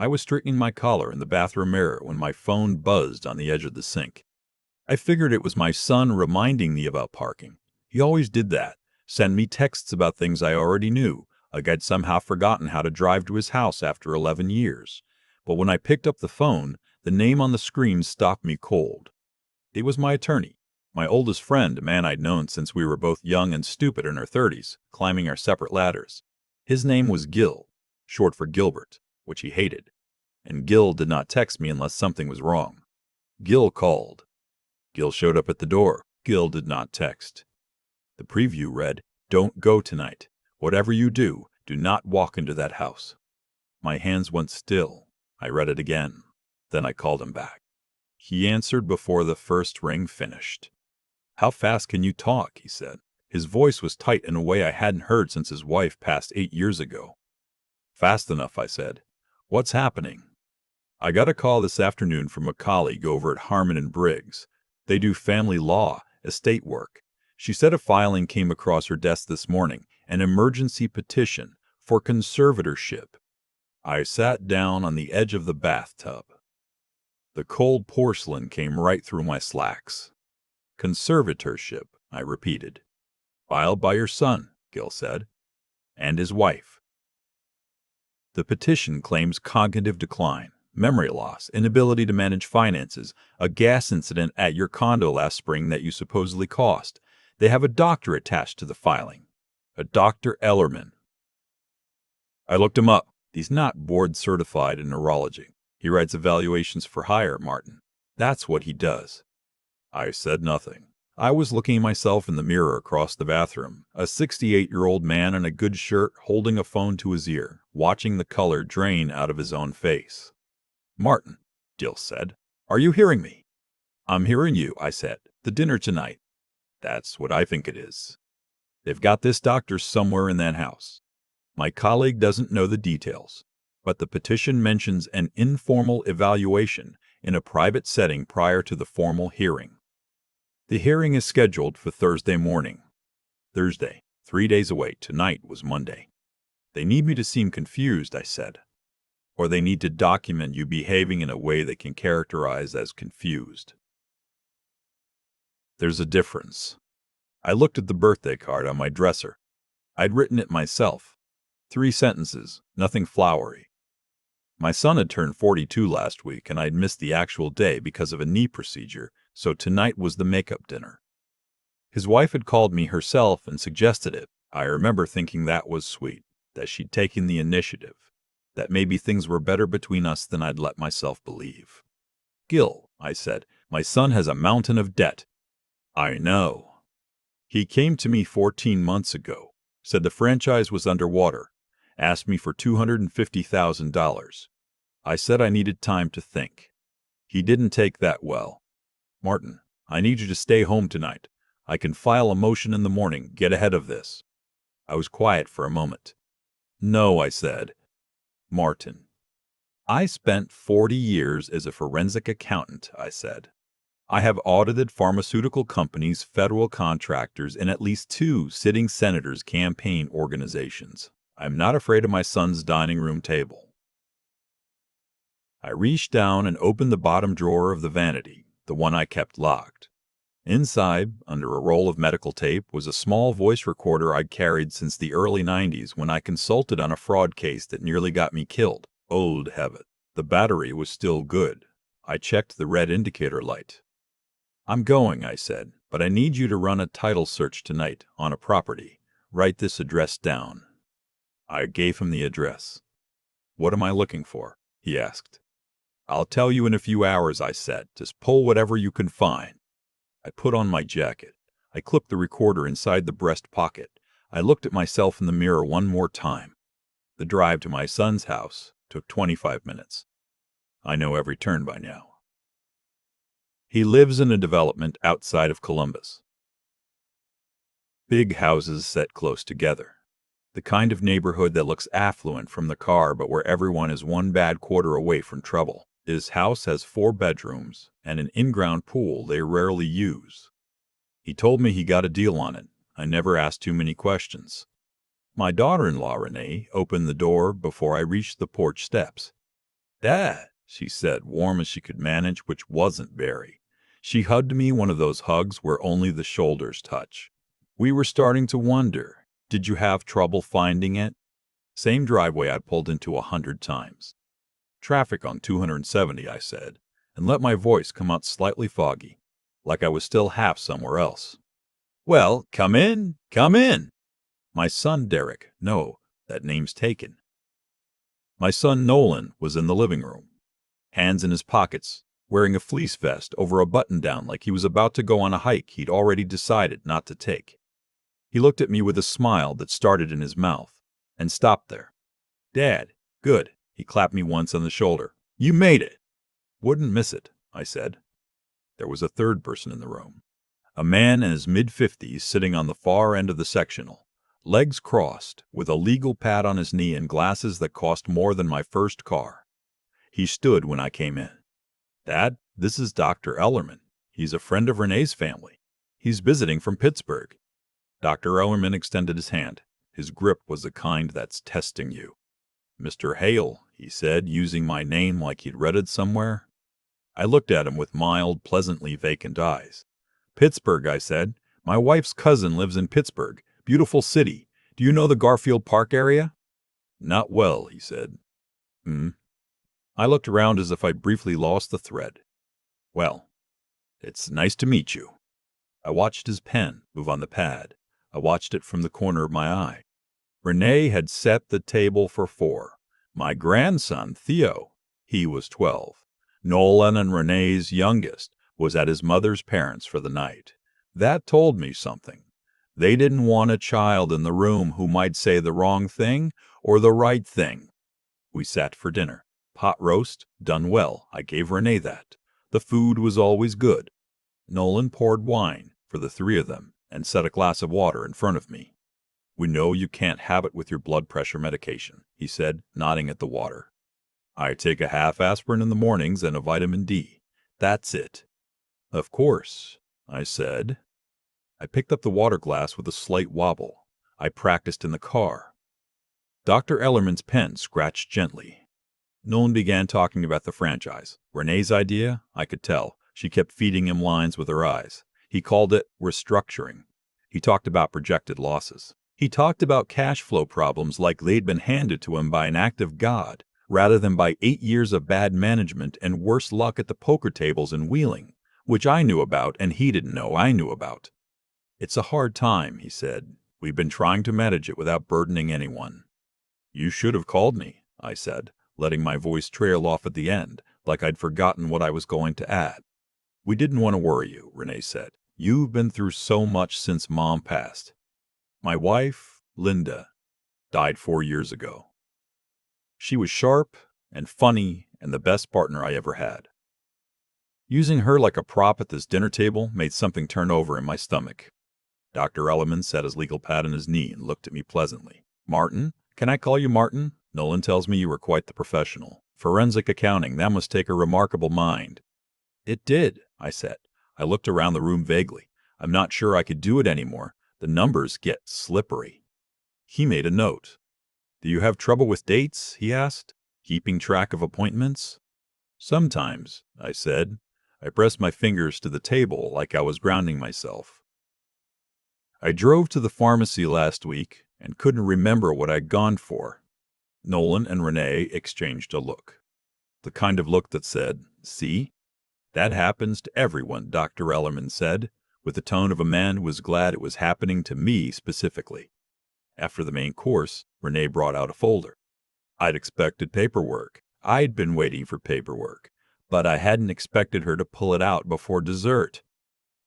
I was straightening my collar in the bathroom mirror when my phone buzzed on the edge of the sink. I figured it was my son reminding me about parking. He always did that, send me texts about things I already knew, like I'd somehow forgotten how to drive to his house after 11 years. But when I picked up the phone, the name on the screen stopped me cold. It was my attorney, my oldest friend, a man I'd known since we were both young and stupid in our 30s, climbing our separate ladders. His name was Gil, short for Gilbert, which he hated. And Gil did not text me unless something was wrong. Gil called. Gil showed up at the door. Gil did not text. The preview read, "Don't go tonight. Whatever you do, do not walk into that house." My hands went still. I read it again. Then I called him back. He answered before the first ring finished. "How fast can you talk?" he said. His voice was tight in a way I hadn't heard since his wife passed 8 years ago. "Fast enough," I said. "What's happening?" "I got a call this afternoon from a colleague over at Harmon and Briggs. They do family law, estate work. She said a filing came across her desk this morning, an emergency petition for conservatorship." I sat down on the edge of the bathtub. The cold porcelain came right through my slacks. "Conservatorship," I repeated. "Filed by your son," Gil said, "and his wife. The petition claims cognitive decline, memory loss, inability to manage finances, a gas incident at your condo last spring that you supposedly caused. They have a doctor attached to the filing, a Dr. Ellerman." I looked him up. He's not board certified in neurology. He writes evaluations for hire, Martin. That's what he does. I said nothing. I was looking at myself in the mirror across the bathroom, a 68-year-old man in a good shirt holding a phone to his ear, watching the color drain out of his own face. "Martin," Gil said, "are you hearing me?" "I'm hearing you," I said. "The dinner tonight." "That's what I think it is. They've got this doctor somewhere in that house. My colleague doesn't know the details, but the petition mentions an informal evaluation in a private setting prior to the formal hearing. The hearing is scheduled for Thursday morning. Thursday, 3 days away. Tonight was Monday. They need me to seem confused," I said. "Or they need to document you behaving in a way they can characterize as confused. There's a difference." I looked at the birthday card on my dresser. I'd written it myself. 3 sentences, nothing flowery. My son had turned 42 last week, and I'd missed the actual day because of a knee procedure, so tonight was the makeup dinner. His wife had called me herself and suggested it. I remember thinking that was sweet, that she'd taken the initiative, that maybe things were better between us than I'd let myself believe. "Gil," I said, "my son has a mountain of debt." "I know. He came to me 14 months ago, said the franchise was underwater, asked me for $250,000. I said I needed time to think. He didn't take that well. Martin, I need you to stay home tonight. I can file a motion in the morning, get ahead of this." I was quiet for a moment. "No," I said. "Martin, I spent 40 years as a forensic accountant," I said. "I have audited pharmaceutical companies, federal contractors, and at least 2 sitting senators' campaign organizations. I'm not afraid of my son's dining room table." I reached down and opened the bottom drawer of the vanity, the one I kept locked. Inside, under a roll of medical tape, was a small voice recorder I'd carried since the early 90s when I consulted on a fraud case that nearly got me killed. Old habit. The battery was still good. I checked the red indicator light. "I'm going," I said, "but I need you to run a title search tonight on a property. Write this address down." I gave him the address. "What am I looking for?" he asked. "I'll tell you in a few hours," I said. "Just pull whatever you can find." I put on my jacket. I clipped the recorder inside the breast pocket. I looked at myself in the mirror one more time. The drive to my son's house took 25 minutes. I know every turn by now. He lives in a development outside of Columbus. Big houses set close together. The kind of neighborhood that looks affluent from the car but where everyone is one bad quarter away from trouble. His house has 4 bedrooms and an in-ground pool they rarely use. He told me he got a deal on it. I never asked too many questions. My daughter-in-law, Renee, opened the door before I reached the porch steps. "Dad," she said, warm as she could manage, which wasn't very. She hugged me, one of those hugs where only the shoulders touch. We were starting to wonder, did you have trouble finding it? Same driveway I'd pulled into 100 times. Traffic on 270, I said, and let my voice come out slightly foggy, like I was still half somewhere else. "Well, come in, come in." My son Derek, no, that name's taken. My son Nolan was in the living room, hands in his pockets, wearing a fleece vest over a button-down like he was about to go on a hike he'd already decided not to take. He looked at me with a smile that started in his mouth and stopped there. "Dad, good." He clapped me once on the shoulder. "You made it." "Wouldn't miss it," I said. There was a third person in the room. A man in his mid-50s sitting on the far end of the sectional, legs crossed, with a legal pad on his knee and glasses that cost more than my first car. He stood when I came in. "Dad, this is Dr. Ellerman. He's a friend of Renee's family. He's visiting from Pittsburgh." Dr. Ellerman extended his hand. His grip was the kind that's testing you. "Mr. Hale," he said, using my name like he'd read it somewhere. I looked at him with mild, pleasantly vacant eyes. "Pittsburgh," I said. "My wife's cousin lives in Pittsburgh. Beautiful city. Do you know the Garfield Park area?" "Not well," he said. I looked around as if I'd briefly lost the thread. "Well, it's nice to meet you." I watched his pen move on the pad. I watched it from the corner of my eye. Renee had set the table for 4. My grandson, Theo, he was 12. Nolan, and Renee's youngest, was at his mother's parents' for the night. That told me something. They didn't want a child in the room who might say the wrong thing or the right thing. We sat for dinner. Pot roast, done well. I gave Renee that. The food was always good. Nolan poured wine for the 3 of them and set a glass of water in front of me. "We know you can't have it with your blood pressure medication," he said, nodding at the water. "I take a half aspirin in the mornings and a vitamin D. That's it." "Of course," I said. I picked up the water glass with a slight wobble. I practiced in the car. Dr. Ellerman's pen scratched gently. Nolan began talking about the franchise. Renee's idea, I could tell. She kept feeding him lines with her eyes. He called it restructuring. He talked about projected losses. He talked about cash flow problems like they'd been handed to him by an act of God, rather than by 8 years of bad management and worse luck at the poker tables in Wheeling, which I knew about and he didn't know I knew about. "It's a hard time," he said. "We've been trying to manage it without burdening anyone." "You should have called me," I said, letting my voice trail off at the end, like I'd forgotten what I was going to add. "We didn't want to worry you," Renee said. "You've been through so much since Mom passed. My wife, Linda, died 4 years ago. She was sharp and funny and the best partner I ever had. Using her like a prop at this dinner table made something turn over in my stomach." Dr. Ellerman set his legal pad on his knee and looked at me pleasantly. "Martin? Can I call you Martin? Nolan tells me you were quite the professional. Forensic accounting, that must take a remarkable mind." "It did," I said. I looked around the room vaguely. I'm not sure I could do it anymore. The numbers get slippery. He made a note. "Do you have trouble with dates?" he asked. "Keeping track of appointments?" "Sometimes," I said. I pressed my fingers to the table like I was grounding myself. "I drove to the pharmacy last week and couldn't remember what I'd gone for." Nolan and Renee exchanged a look. The kind of look that said, "See? That happens to everyone," Dr. Ellerman said, with the tone of a man who was glad it was happening to me specifically. After the main course, Renee brought out a folder. I'd expected paperwork. I'd been waiting for paperwork, but I hadn't expected her to pull it out before dessert.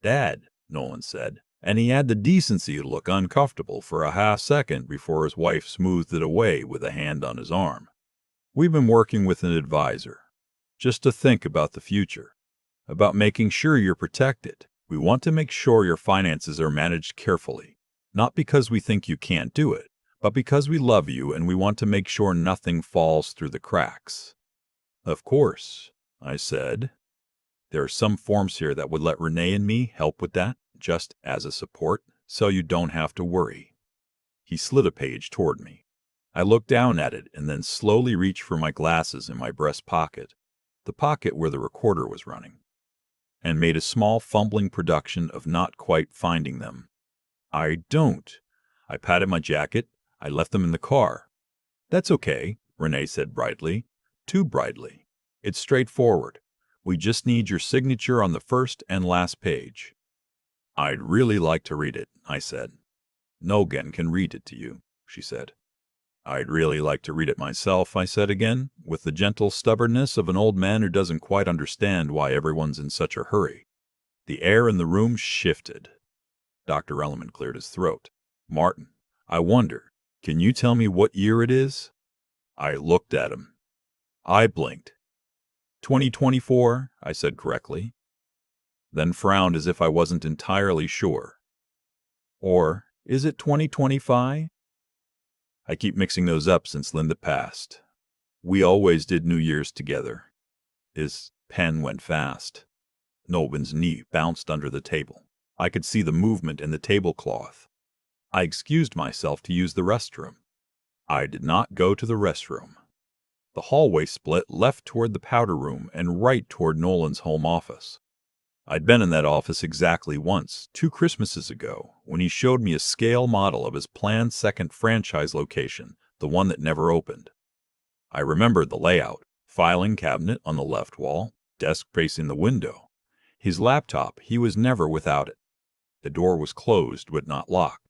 "Dad," Nolan said, and he had the decency to look uncomfortable for a half second before his wife smoothed it away with a hand on his arm. "We've been working with an advisor, just to think about the future, about making sure you're protected. We want to make sure your finances are managed carefully, not because we think you can't do it, but because we love you and we want to make sure nothing falls through the cracks." "Of course," I said. "There are some forms here that would let Renee and me help with that, just as a support, so you don't have to worry." He slid a page toward me. I looked down at it and then slowly reached for my glasses in my breast pocket, the pocket where the recorder was running, and made a small fumbling production of not quite finding them. I don't. I patted my jacket. I left them in the car. That's okay, Renee said brightly. Too brightly. It's straightforward. We just need your signature on the first and last page. I'd really like to read it, I said. Nogan can read it to you, she said. I'd really like to read it myself, I said again, with the gentle stubbornness of an old man who doesn't quite understand why everyone's in such a hurry. The air in the room shifted. Dr. Ellerman cleared his throat. Martin, I wonder, can you tell me what year it is? I looked at him. I blinked. 2024, I said correctly, then frowned as if I wasn't entirely sure. Or is it 2025? I keep mixing those up since Linda passed. We always did New Year's together. His pen went fast. Nolan's knee bounced under the table. I could see the movement in the tablecloth. I excused myself to use the restroom. I did not go to the restroom. The hallway split left toward the powder room and right toward Nolan's home office. I'd been in that office exactly once, 2 Christmases ago, when he showed me a scale model of his planned second franchise location, the one that never opened. I remembered the layout: filing cabinet on the left wall, desk facing the window. His laptop, he was never without it. The door was closed but not locked.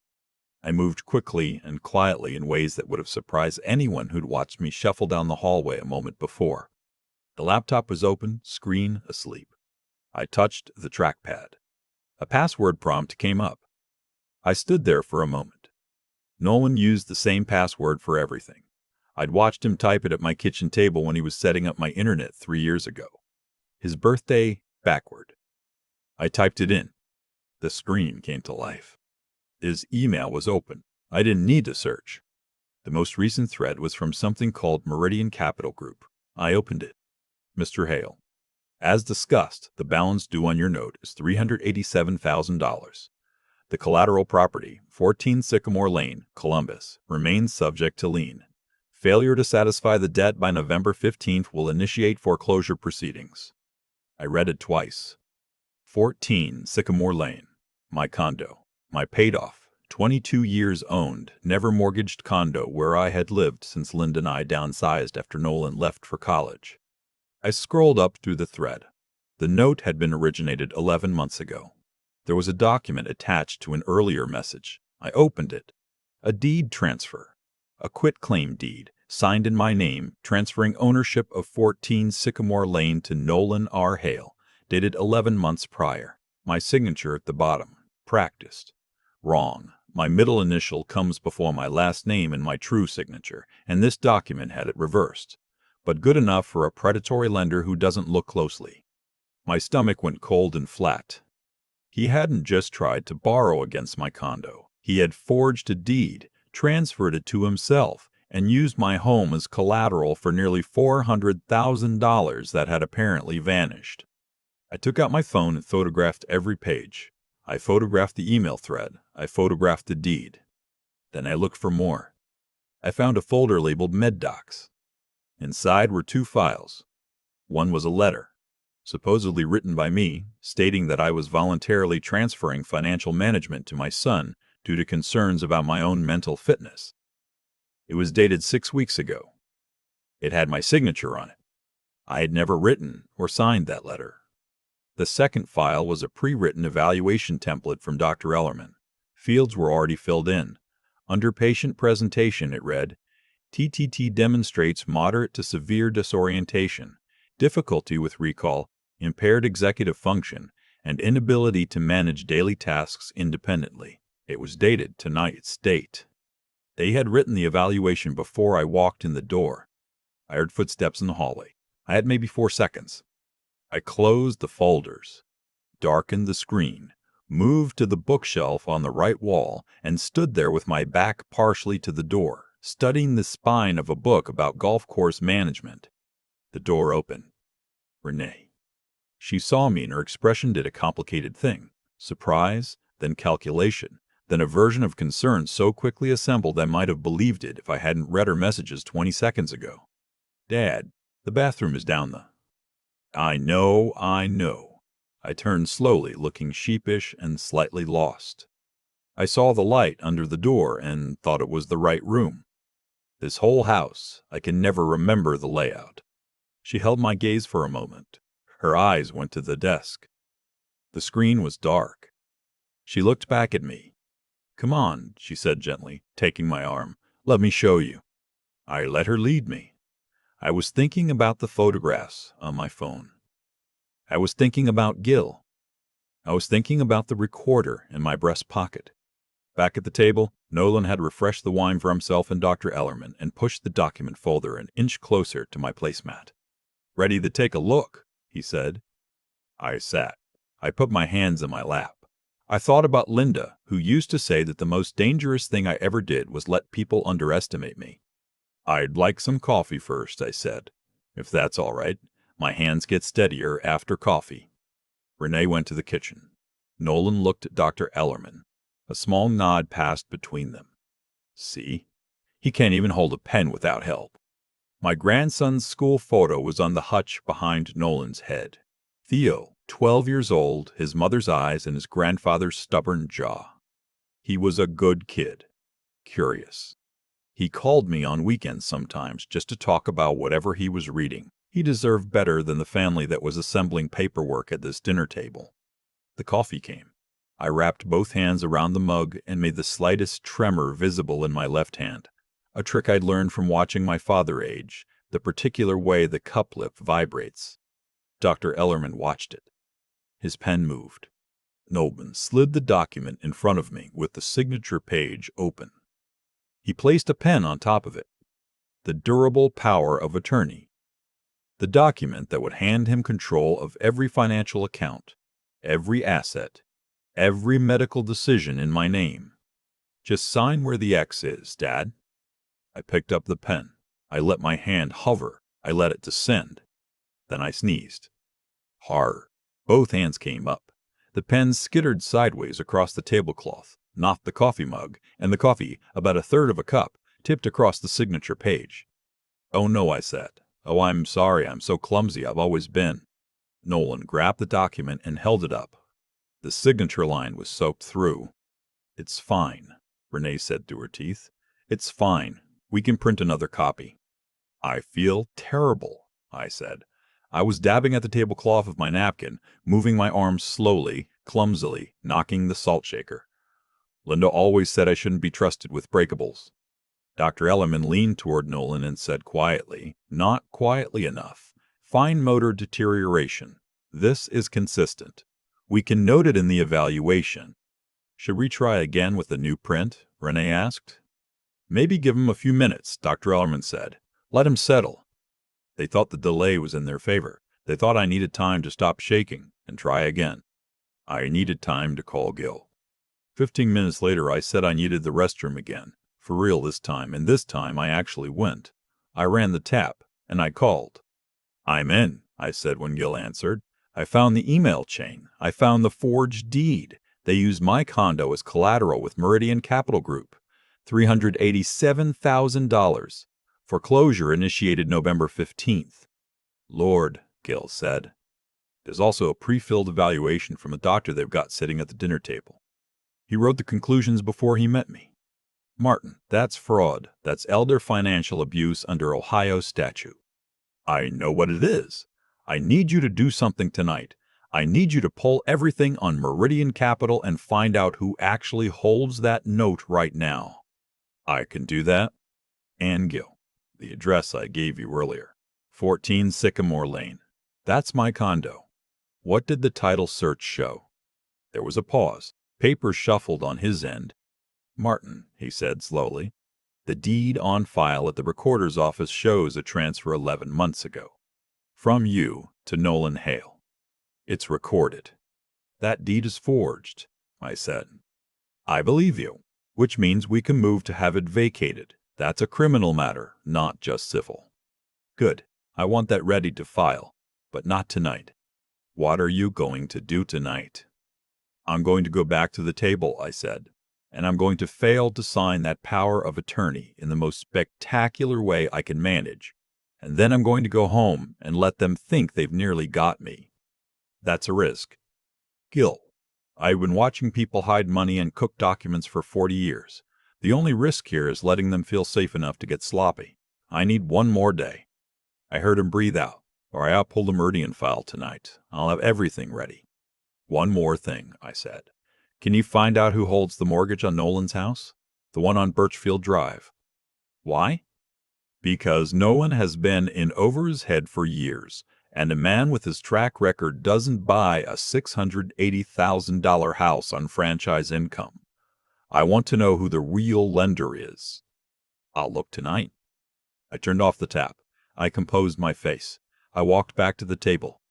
I moved quickly and quietly in ways that would have surprised anyone who'd watched me shuffle down the hallway a moment before. The laptop was open, screen asleep. I touched the trackpad. A password prompt came up. I stood there for a moment. Nolan used the same password for everything. I'd watched him type it at my kitchen table when he was setting up my internet 3 years ago. His birthday backward. I typed it in. The screen came to life. His email was open. I didn't need to search. The most recent thread was from something called Meridian Capital Group. I opened it. Mr. Hale, as discussed, the balance due on your note is $387,000. The collateral property, 14 Sycamore Lane, Columbus, remains subject to lien. Failure to satisfy the debt by November 15th will initiate foreclosure proceedings. I read it twice. 14 Sycamore Lane, my condo, my paid-off, 22 years owned, never mortgaged condo where I had lived since Linda and I downsized after Nolan left for college. I scrolled up through the thread. The note had been originated 11 months ago. There was a document attached to an earlier message. I opened it. A deed transfer. A quitclaim deed, signed in my name, transferring ownership of 14 Sycamore Lane to Nolan R. Hale, dated 11 months prior. My signature at the bottom. Practiced. Wrong. My middle initial comes before my last name in my true signature, and this document had it reversed. But good enough for a predatory lender who doesn't look closely. My stomach went cold and flat. He hadn't just tried to borrow against my condo. He had forged a deed, transferred it to himself, and used my home as collateral for nearly $400,000 that had apparently vanished. I took out my phone and photographed every page. I photographed the email thread. I photographed the deed. Then I looked for more. I found a folder labeled MedDocs. Inside were 2 files. One was a letter, supposedly written by me, stating that I was voluntarily transferring financial management to my son due to concerns about my own mental fitness. It was dated 6 weeks ago. It had my signature on it. I had never written or signed that letter. The second file was a pre-written evaluation template from Dr. Ellerman. Fields were already filled in. Under patient presentation, it read, TTT demonstrates moderate to severe disorientation, difficulty with recall, impaired executive function, and inability to manage daily tasks independently. It was dated tonight's date. They had written the evaluation before I walked in the door. I heard footsteps in the hallway. I had maybe 4 seconds. I closed the folders, darkened the screen, moved to the bookshelf on the right wall, and stood there with my back partially to the door, studying the spine of a book about golf course management. The door opened. Renee. She saw me and her expression did a complicated thing. Surprise, then calculation, Then a version of concern so quickly assembled I might have believed it if I hadn't read her messages 20 seconds ago. Dad, the bathroom is down the... I know. I turned slowly, looking sheepish and slightly lost. I saw the light under the door and thought it was the right room. This whole house, I can never remember the layout. She held my gaze for a moment. Her eyes went to the desk. The screen was dark. She looked back at me. Come on, she said gently, taking my arm. Let me show you. I let her lead me. I was thinking about the photographs on my phone. I was thinking about Gil. I was thinking about the recorder in my breast pocket. Back at the table, Nolan had refreshed the wine for himself and Dr. Ellerman and pushed the document folder an inch closer to my placemat. Ready to take a look, he said. I sat. I put my hands in my lap. I thought about Linda, who used to say that the most dangerous thing I ever did was let people underestimate me. I'd like some coffee first, I said. If that's all right. My hands get steadier after coffee. Renee went to the kitchen. Nolan looked at Dr. Ellerman. A small nod passed between them. See? He can't even hold a pen without help. My grandson's school photo was on the hutch behind Nolan's head. Theo, 12 years old, his mother's eyes and his grandfather's stubborn jaw. He was a good kid. Curious. He called me on weekends sometimes just to talk about whatever he was reading. He deserved better than the family that was assembling paperwork at this dinner table. The coffee came. I wrapped both hands around the mug and made the slightest tremor visible in my left hand, a trick I'd learned from watching my father age, the particular way the cup lip vibrates. Dr. Ellerman watched it. His pen moved. Nolan slid the document in front of me with the signature page open. He placed a pen on top of it. The durable power of attorney. The document that would hand him control of every financial account, every asset, every medical decision in my name. Just sign where the X is, Dad. I picked up the pen. I let my hand hover. I let it descend. Then I sneezed. Hard. Both hands came up. The pen skittered sideways across the tablecloth, knocked the coffee mug, and the coffee, about a third of a cup, tipped across the signature page. Oh no, I said. Oh, I'm sorry, I'm so clumsy, I've always been. Nolan grabbed the document and held it up. The signature line was soaked through. It's fine, Renee said through her teeth. It's fine. We can print another copy. I feel terrible, I said. I was dabbing at the tablecloth with my napkin, moving my arms slowly, clumsily, knocking the salt shaker. Linda always said I shouldn't be trusted with breakables. Dr. Ellerman leaned toward Nolan and said quietly, not quietly enough, fine motor deterioration. This is consistent. We can note it in the evaluation. Should we try again with a new print? Renee asked. Maybe give him a few minutes, Dr. Ellerman said. Let him settle. They thought the delay was in their favor. They thought I needed time to stop shaking and try again. I needed time to call Gil. 15 minutes later, I said I needed the restroom again. For real this time, and this time I actually went. I ran the tap, and I called. I'm in, I said when Gil answered. I found the email chain. I found the forged deed. They used my condo as collateral with Meridian Capital Group. $387,000. Foreclosure initiated November 15th. Lord, Gil said. There's also a pre-filled evaluation from a doctor they've got sitting at the dinner table. He wrote the conclusions before he met me. Martin, that's fraud. That's elder financial abuse under Ohio statute. I know what it is. I need you to do something tonight. I need you to pull everything on Meridian Capital and find out who actually holds that note right now. I can do that. Ann Gill, the address I gave you earlier. 14 Sycamore Lane. That's my condo. What did the title search show? There was a pause. Papers shuffled on his end. Martin, he said slowly, the deed on file at the recorder's office shows a transfer 11 months ago. From you to Nolan Hale. It's recorded. That deed is forged, I said. I believe you, which means we can move to have it vacated. That's a criminal matter, not just civil. Good. I want that ready to file, but not tonight. What are you going to do tonight? I'm going to go back to the table, I said. and I'm going to fail to sign that power of attorney in the most spectacular way I can manage, and then I'm going to go home and let them think they've nearly got me. That's a risk. Gil, I've been watching people hide money and cook documents for 40 years. The only risk here is letting them feel safe enough to get sloppy. I need one more day. I heard him breathe out, or I'll pull the Meridian file tonight. I'll have everything ready. One more thing, I said. Can you find out who holds the mortgage on Nolan's house? The one on Birchfield Drive. Why? Because Nolan has been in over his head for years, and a man with his track record doesn't buy a $680,000 house on franchise income. I want to know who the real lender is. I'll look tonight. I turned off the tap. I composed my face. I walked back to the table.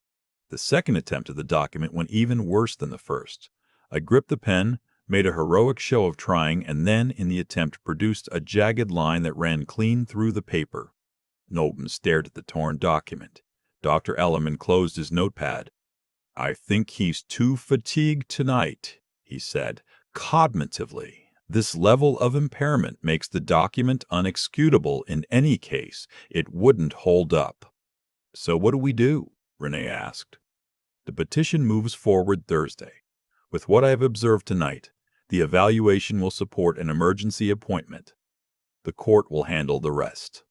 The second attempt at the document went even worse than the first. I gripped the pen, made a heroic show of trying, and then, in the attempt, produced a jagged line that ran clean through the paper. Nolan stared at the torn document. Dr. Ellerman closed his notepad. I think he's too fatigued tonight, he said, cognitively. This level of impairment makes the document unexecutable in any case. It wouldn't hold up. So what do we do? Renee asked. The petition moves forward Thursday. With what I have observed tonight, the evaluation will support an emergency appointment. The court will handle the rest.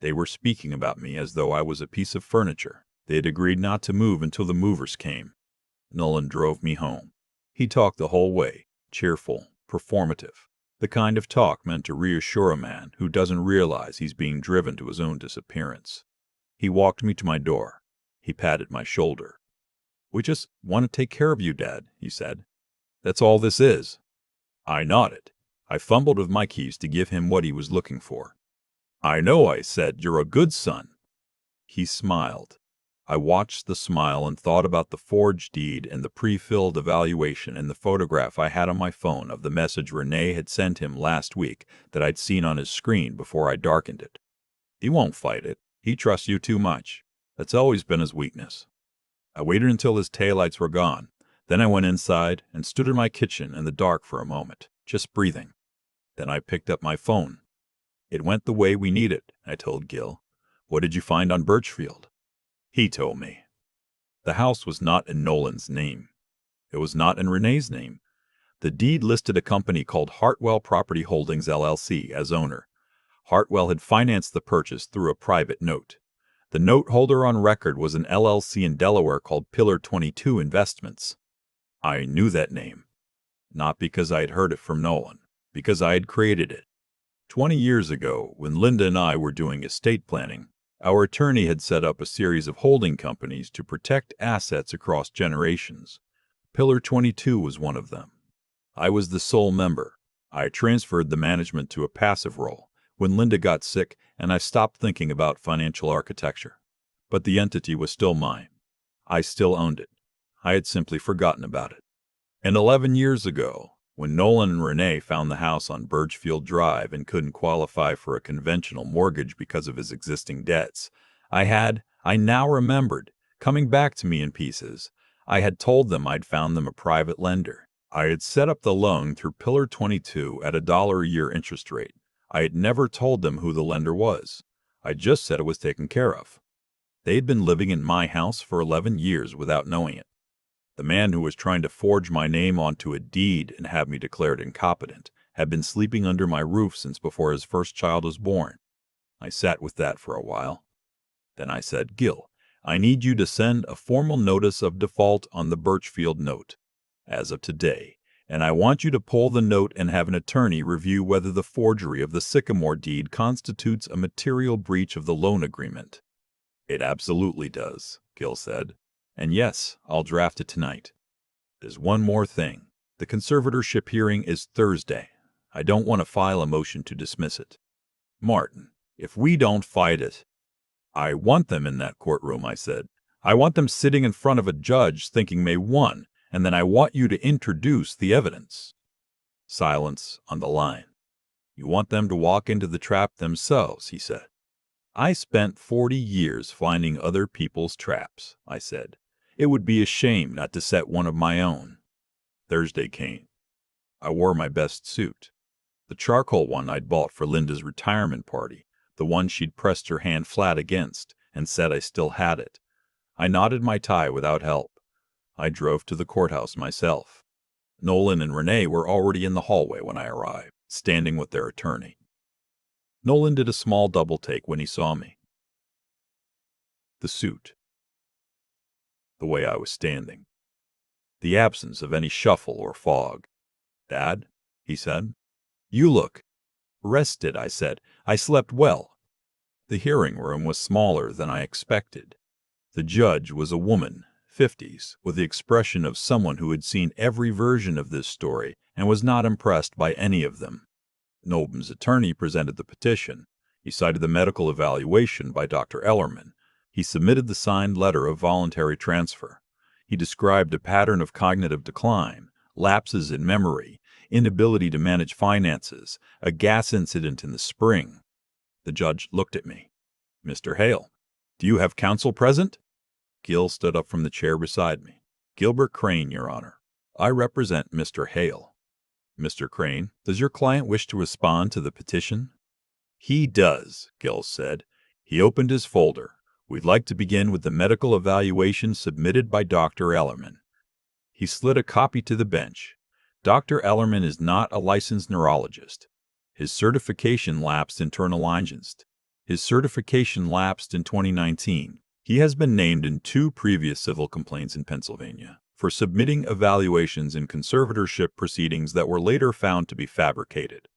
They were speaking about me as though I was a piece of furniture. They had agreed not to move until the movers came. Nolan drove me home. He talked the whole way, cheerful, performative, the kind of talk meant to reassure a man who doesn't realize he's being driven to his own disappearance. He walked me to my door. He patted my shoulder. We just want to take care of you, Dad, he said. That's all this is. I nodded. I fumbled with my keys to give him what he was looking for. I know, I said. You're a good son. He smiled. I watched the smile and thought about the forged deed and the pre-filled evaluation and the photograph I had on my phone of the message Renee had sent him last week that I'd seen on his screen before I darkened it. He won't fight it. He trusts you too much. That's always been his weakness. I waited until his taillights were gone. Then I went inside and stood in my kitchen in the dark for a moment, just breathing. Then I picked up my phone. It went the way we need it, I told Gil. What did you find on Birchfield? He told me. The house was not in Nolan's name. It was not in Renee's name. The deed listed a company called Hartwell Property Holdings, LLC, as owner. Hartwell had financed the purchase through a private note. The note holder on record was an LLC in Delaware called Pillar 22 Investments. I knew that name. Not because I had heard it from Nolan, because I had created it. 20 years ago, when Linda and I were doing estate planning, our attorney had set up a series of holding companies to protect assets across generations. Pillar 22 was one of them. I was the sole member. I transferred the management to a passive role when Linda got sick and I stopped thinking about financial architecture. But the entity was still mine. I still owned it. I had simply forgotten about it. And 11 years ago, when Nolan and Renee found the house on Birchfield Drive and couldn't qualify for a conventional mortgage because of his existing debts, I now remembered, coming back to me in pieces, I had told them I'd found them a private lender. I had set up the loan through Pillar 22 at $1 a year interest rate. I had never told them who the lender was. I just said it was taken care of. They had been living in my house for 11 years without knowing it. The man who was trying to forge my name onto a deed and have me declared incompetent had been sleeping under my roof since before his first child was born. I sat with that for a while. Then I said, Gil, I need you to send a formal notice of default on the Birchfield note, as of today, and I want you to pull the note and have an attorney review whether the forgery of the Sycamore deed constitutes a material breach of the loan agreement. It absolutely does, Gil said. And yes, I'll draft it tonight. There's one more thing. The conservatorship hearing is Thursday. I don't want to file a motion to dismiss it. Martin, if we don't fight it, I want them in that courtroom, I said. I want them sitting in front of a judge thinking they won, and then I want you to introduce the evidence. Silence on the line. You want them to walk into the trap themselves, he said. I spent 40 years finding other people's traps, I said. It would be a shame not to set one of my own. Thursday came. I wore my best suit. The charcoal one I'd bought for Linda's retirement party, the one she'd pressed her hand flat against and said I still had it. I knotted my tie without help. I drove to the courthouse myself. Nolan and Renee were already in the hallway when I arrived, standing with their attorney. Nolan did a small double take when he saw me. The suit. The way I was standing. The absence of any shuffle or fog. "Dad," he said. "You look rested," I said. "I slept well." The hearing room was smaller than I expected. The judge was a woman, 50s, with the expression of someone who had seen every version of this story and was not impressed by any of them. Nolan's attorney presented the petition. He cited the medical evaluation by Dr. Ellerman. He submitted the signed letter of voluntary transfer. He described a pattern of cognitive decline, lapses in memory, inability to manage finances, a gas incident in the spring. The judge looked at me. "Mr. Hale, do you have counsel present?" Gil stood up from the chair beside me. "Gilbert Crane, Your Honor. I represent Mr. Hale." "Mr. Crane, does your client wish to respond to the petition?" "He does," Gil said. He opened his folder. "We'd like to begin with the medical evaluation submitted by Dr. Ellerman." He slid a copy to the bench. Dr. Ellerman is not a licensed neurologist. His certification lapsed in 2019. He has been named in 2 previous civil complaints in Pennsylvania for submitting evaluations in conservatorship proceedings that were later found to be fabricated.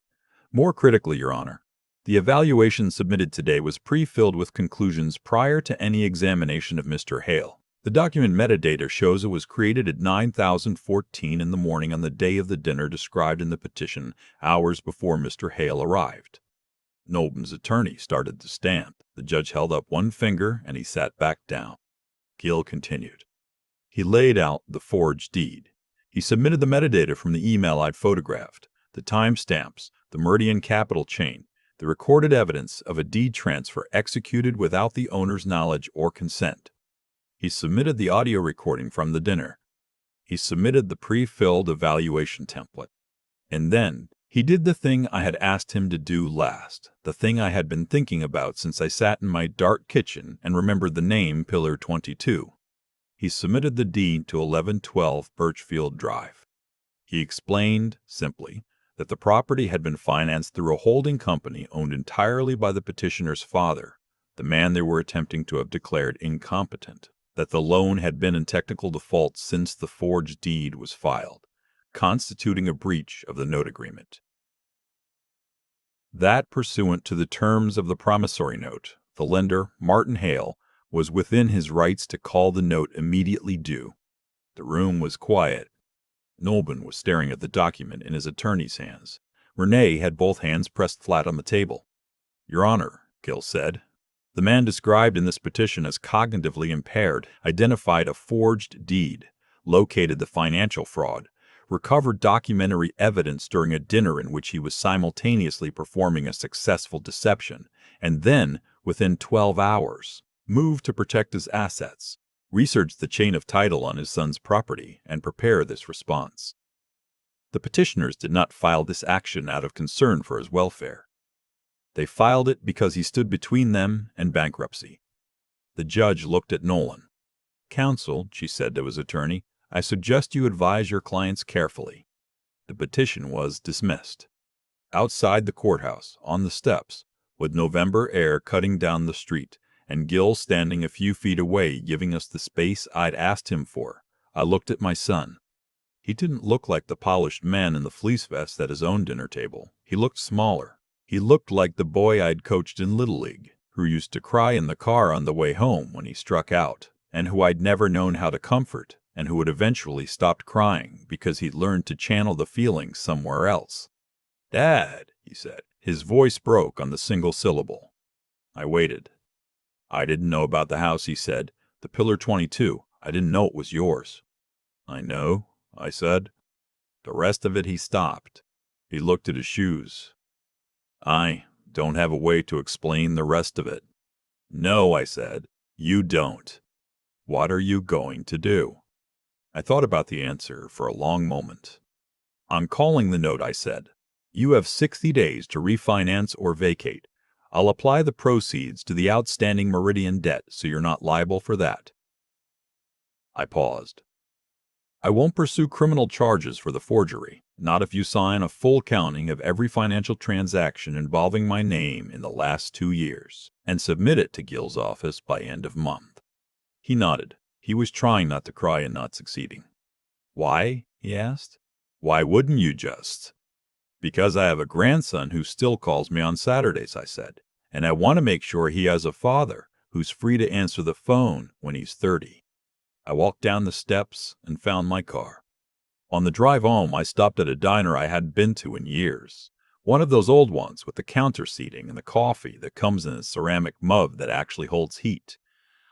More critically, Your Honor, the evaluation submitted today was pre-filled with conclusions prior to any examination of Mr. Hale. The document metadata shows it was created at 9:14 in the morning on the day of the dinner described in the petition, hours before Mr. Hale arrived. Nolan's attorney started to stamp. The judge held up one finger and he sat back down. Gil continued. He laid out the forged deed. He submitted the metadata from the email I'd photographed, the timestamps, the Meridian Capital chain, the recorded evidence of a deed transfer executed without the owner's knowledge or consent. He submitted the audio recording from the dinner. He submitted the pre-filled evaluation template. And then he did the thing I had asked him to do last, the thing I had been thinking about since I sat in my dark kitchen and remembered the name Pillar 22. He submitted the deed to 1112 Birchfield Drive. He explained, simply, that the property had been financed through a holding company owned entirely by the petitioner's father, the man they were attempting to have declared incompetent, that the loan had been in technical default since the forged deed was filed, constituting a breach of the note agreement. That, pursuant to the terms of the promissory note, the lender, Martin Hale, was within his rights to call the note immediately due. The room was quiet. Nolan was staring at the document in his attorney's hands. Renee had both hands pressed flat on the table. "Your Honor," Gil said, "the man described in this petition as cognitively impaired identified a forged deed, located the financial fraud, recovered documentary evidence during a dinner in which he was simultaneously performing a successful deception, and then, within 12 hours, moved to protect his assets, researched the chain of title on his son's property, and prepare this response. The petitioners did not file this action out of concern for his welfare. They filed it because he stood between them and bankruptcy." The judge looked at Nolan. "Counsel," she said to his attorney, "I suggest you advise your clients carefully." The petition was dismissed. Outside the courthouse, on the steps, with November air cutting down the street, and Gil standing a few feet away giving us the space I'd asked him for, I looked at my son. He didn't look like the polished man in the fleece vest at his own dinner table. He looked smaller. He looked like the boy I'd coached in Little League, who used to cry in the car on the way home when he struck out, and who I'd never known how to comfort, and who had eventually stopped crying because he'd learned to channel the feelings somewhere else. "Dad," he said. His voice broke on the single syllable. I waited. "I didn't know about the house," he said. "The Pillar 22. I didn't know it was yours." "I know," I said. "The rest of it," he stopped. He looked at his shoes. "I don't have a way to explain the rest of it." "No," I said, "you don't. What are you going to do?" I thought about the answer for a long moment. "I'm calling the note," I said. "You have 60 days to refinance or vacate. I'll apply the proceeds to the outstanding Meridian debt so you're not liable for that." I paused. "I won't pursue criminal charges for the forgery, not if you sign a full counting of every financial transaction involving my name in the last 2 years, and submit it to Gil's office by end of month." He nodded. He was trying not to cry and not succeeding. "Why?" he asked. "Why wouldn't you just?" "Because I have a grandson who still calls me on Saturdays," I said, "and I want to make sure he has a father who's free to answer the phone when he's 30. I walked down the steps and found my car. On the drive home, I stopped at a diner I hadn't been to in years. One of those old ones with the counter seating and the coffee that comes in a ceramic mug that actually holds heat.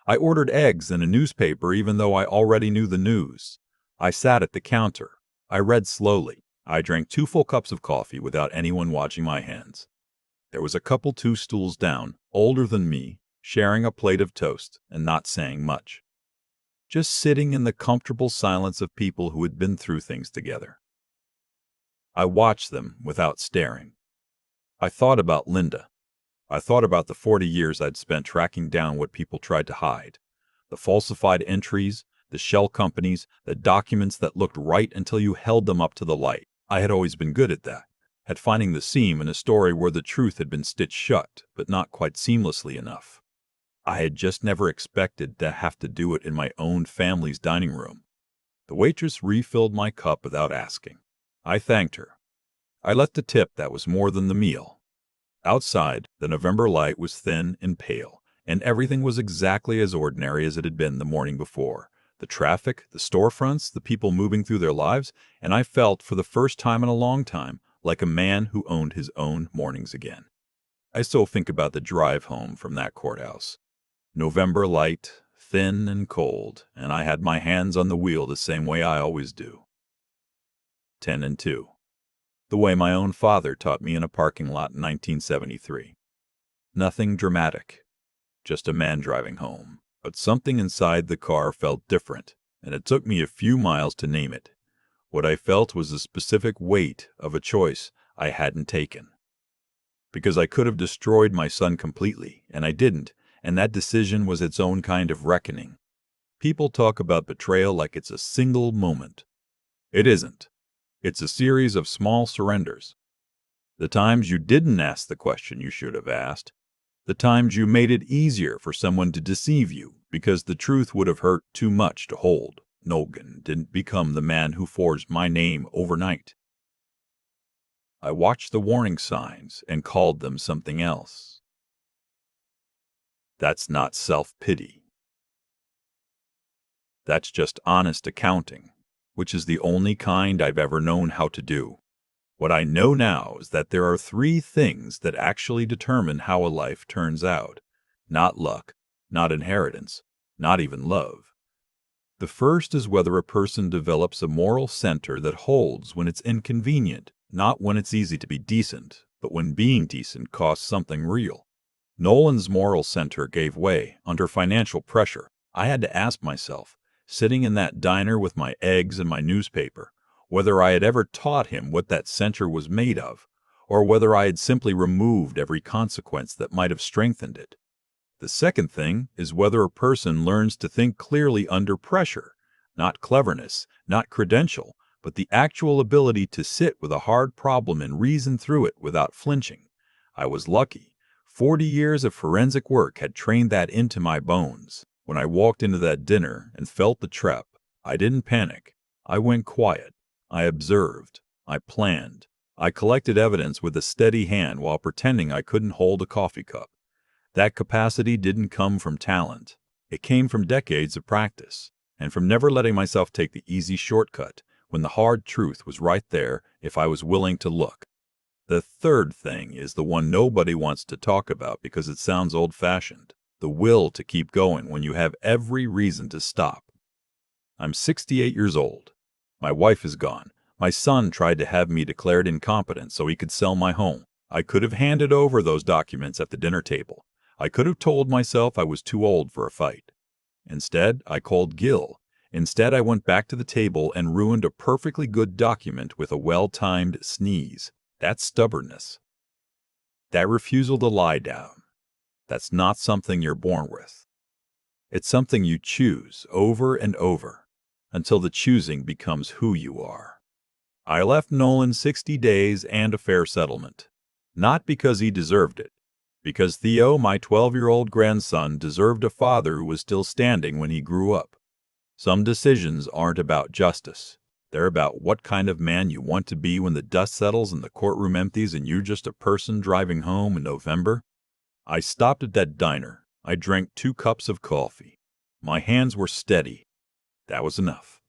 I ordered eggs and a newspaper even though I already knew the news. I sat at the counter. I read slowly. I drank 2 full cups of coffee without anyone watching my hands. There was a couple 2 stools down, older than me, sharing a plate of toast and not saying much. Just sitting in the comfortable silence of people who had been through things together. I watched them without staring. I thought about Linda. I thought about the 40 years I'd spent tracking down what people tried to hide. The falsified entries, the shell companies, the documents that looked right until you held them up to the light. I had always been good at that, at finding the seam in a story where the truth had been stitched shut, but not quite seamlessly enough. I had just never expected to have to do it in my own family's dining room. The waitress refilled my cup without asking. I thanked her. I left a tip that was more than the meal. Outside, the November light was thin and pale, and everything was exactly as ordinary as it had been the morning before. The traffic, the storefronts, the people moving through their lives, and I felt, for the first time in a long time, like a man who owned his own mornings again. I still think about the drive home from that courthouse. November light, thin and cold, and I had my hands on the wheel the same way I always do. 10 and 2. The way my own father taught me in a parking lot in 1973. Nothing dramatic, just a man driving home. But something inside the car felt different, and it took me a few miles to name it. What I felt was the specific weight of a choice I hadn't taken. Because I could have destroyed my son completely, and I didn't, and that decision was its own kind of reckoning. People talk about betrayal like it's a single moment. It isn't. It's a series of small surrenders. The times you didn't ask the question you should have asked. The times you made it easier for someone to deceive you because the truth would have hurt too much to hold. Nogan didn't become the man who forged my name overnight. I watched the warning signs and called them something else. That's not self-pity. That's just honest accounting, which is the only kind I've ever known how to do. What I know now is that there are 3 things that actually determine how a life turns out. Not luck, not inheritance, not even love. The first is whether a person develops a moral center that holds when it's inconvenient, not when it's easy to be decent, but when being decent costs something real. Nolan's moral center gave way under financial pressure. I had to ask myself, sitting in that diner with my eggs and my newspaper, whether I had ever taught him what that center was made of, or whether I had simply removed every consequence that might have strengthened it. The second thing is whether a person learns to think clearly under pressure, not cleverness, not credential, but the actual ability to sit with a hard problem and reason through it without flinching. I was lucky. 40 years of forensic work had trained that into my bones. When I walked into that dinner and felt the trap, I didn't panic. I went quiet. I observed. I planned. I collected evidence with a steady hand while pretending I couldn't hold a coffee cup. That capacity didn't come from talent. It came from decades of practice, and from never letting myself take the easy shortcut when the hard truth was right there if I was willing to look. The third thing is the one nobody wants to talk about because it sounds old-fashioned. The will to keep going when you have every reason to stop. I'm 68 years old. My wife is gone. My son tried to have me declared incompetent so he could sell my home. I could have handed over those documents at the dinner table. I could have told myself I was too old for a fight. Instead, I called Gil, Instead, I went back to the table and ruined a perfectly good document with a well-timed sneeze. That's stubbornness. That refusal to lie down. That's not something you're born with. It's something you choose over and over until the choosing becomes who you are. I left Nolan 60 days and a fair settlement. Not because he deserved it. Because Theo, my 12-year-old grandson, deserved a father who was still standing when he grew up. Some decisions aren't about justice. They're about what kind of man you want to be when the dust settles and the courtroom empties and you're just a person driving home in November. I stopped at that diner. I drank 2 cups of coffee. My hands were steady. That was enough.